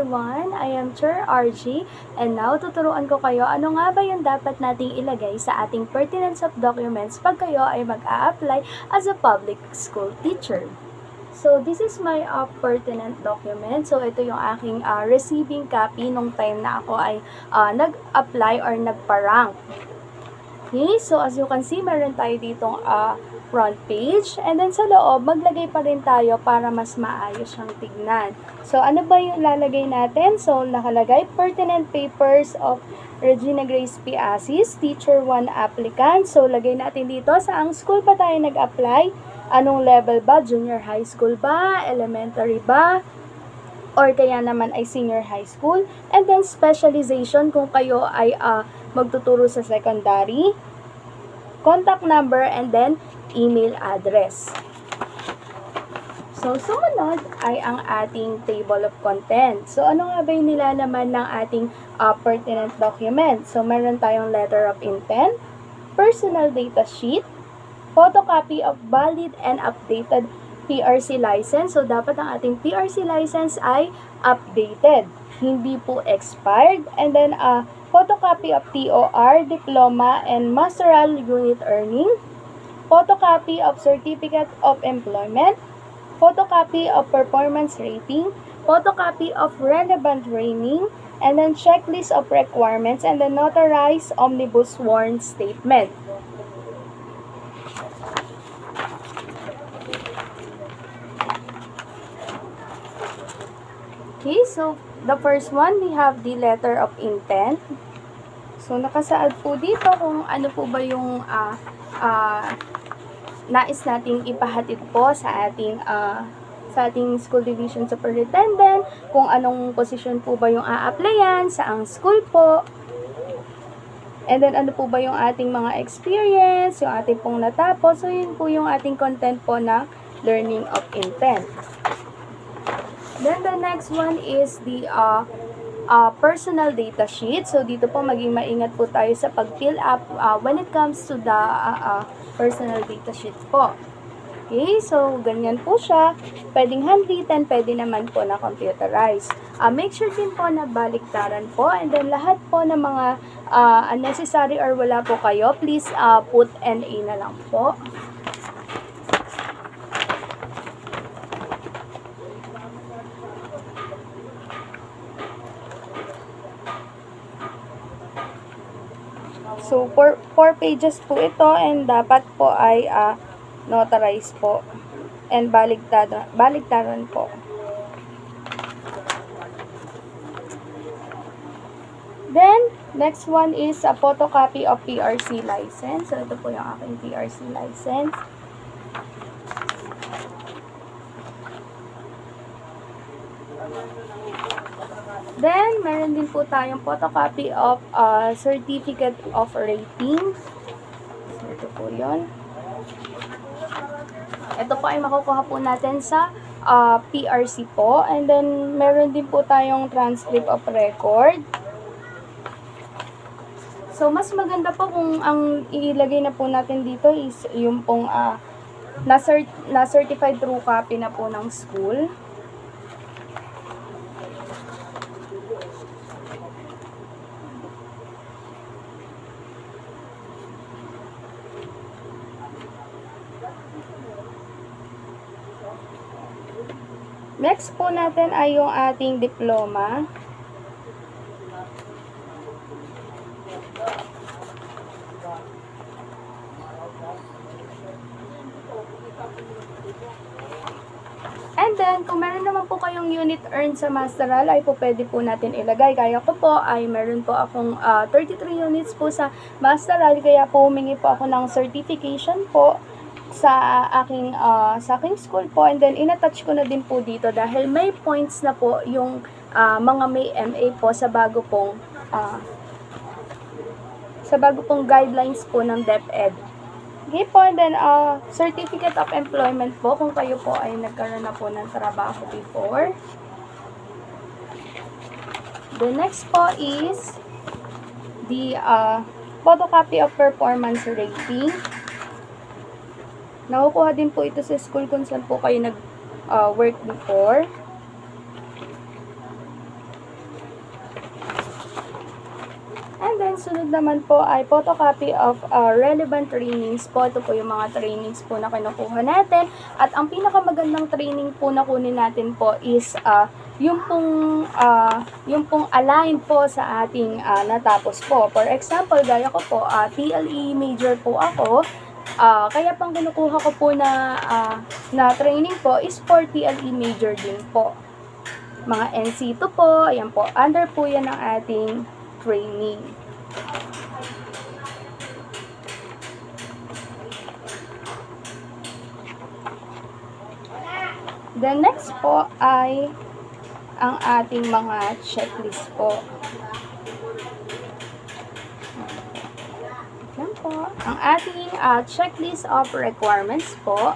everyone! I am Chair RG and now tuturuan ko kayo ano nga ba yung dapat nating ilagay sa ating pertinence of documents pag kayo ay mag-a-apply as a public school teacher. So, this is my pertinent document. So, ito yung aking receiving copy nung time na ako ay nag-apply or nagpa-rank. Okay, so as you can see, meron tayo ditong front page. And then sa loob, maglagay pa rin tayo para mas maayos siyang tignan. So, ano ba yung lalagay natin? So, nakalagay, pertinent papers of Regina Grace P. Asis, Teacher 1 applicant. So, lagay natin dito, saang school pa tayo nag-apply? Anong level ba? Junior high school ba? Elementary ba? Or kaya naman ay senior high school? And then, specialization kung kayo ay magtuturo sa secondary, contact number, and then email address. So, sumunod ay ang ating table of content. So, ano nga ba yung nilalaman ng ating pertinent document? So, meron tayong letter of intent, personal data sheet, photocopy of valid and updated PRC license. So, dapat ang ating PRC license ay updated, hindi po expired. And then, photocopy of TOR, diploma, and masteral unit earning, photocopy of certificate of employment, photocopy of performance rating, photocopy of relevant training, and then checklist of requirements, and then notarized omnibus sworn statement. Okay, so the first one, we have the letter of intent. So, nakasaad po dito kung ano po ba yung nais nating ipahatid po sa ating school division superintendent, kung anong posisyon po ba yung a-applyan, saang school po, and then ano po ba yung ating mga experience, yung ating pong natapos. So, yun po yung ating content po na learning of intent. Then, the next one is the personal data sheet. So, dito po maging maingat po tayo sa pag-fill up when it comes to the personal data sheet po. Okay, so, ganyan po siya. Pwedeng handwritten, pwede naman po na computerized. Make sure din po na baliktaran po. And then, lahat po ng mga unnecessary or wala po kayo, please put NA na lang po. So, 4 pages po ito and dapat po ay notarized po and baligtaran po. Then, next one is a photocopy of PRC license. So, ito po yung aking PRC license. Then, meron din po tayong photocopy of certificate of rating. So, ito po yun. Ito po ay makukuha po natin sa PRC po. And then, meron din po tayong transcript of record. So, mas maganda po kung ang ilagay na po natin dito is yung pong na-certified true copy na po ng school. Next po natin ay yung ating diploma. And then, kung meron naman po kayong unit earned sa masteral, ay po pwede po natin ilagay. Kaya ko po ay meron po akong 33 units po sa masteral, kaya po humingi po ako ng certification po sa aking school po, and then inattach ko na din po dito dahil may points na po yung mga may MA po sa bago pong guidelines po ng DepEd. Okay po, and then certificate of employment po kung kayo po ay nagkaroon na po ng trabaho before. The next po is the photocopy of performance rating. Nakukuha din po ito sa school kung saan po kayo nag-work before. And then, sunod naman po ay photocopy of relevant trainings po. Ito po yung mga trainings po na kinukuha natin. At ang pinakamagandang training po na kunin natin po is yung pong align po sa ating natapos po. For example, gaya ko po, TLE major po ako. Kaya pang kinukuha ko po na training po is for TLE major din po. Mga NC2 po, ayan po, under po yan ng ating training. Then next po ay ang ating mga checklist po. Yan po, ang ating checklist of requirements po.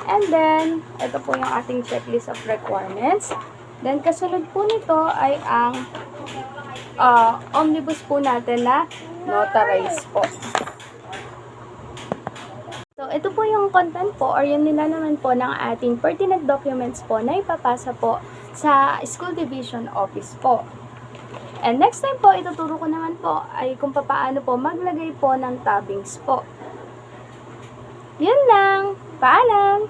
And then, ito po yung ating checklist of requirements. Then, kasunod po nito ay ang omnibus po natin na notarize po. So, ito po yung content po or yung nilalaman po ng ating pertinent documents po na ipapasa po sa School Division Office po. And next time po, ituturo ko naman po ay kung paano po maglagay po ng tabbings po. Yun lang. Paalam!